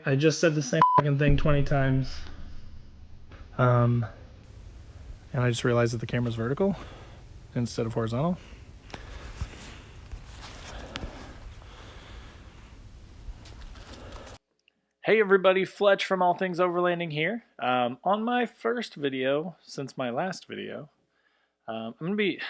I just said the same fucking thing 20 times. And I just realized that the camera's vertical instead of horizontal. Hey everybody, Fletch from All Things Overlanding here. On my first video since my last video, I'm going to be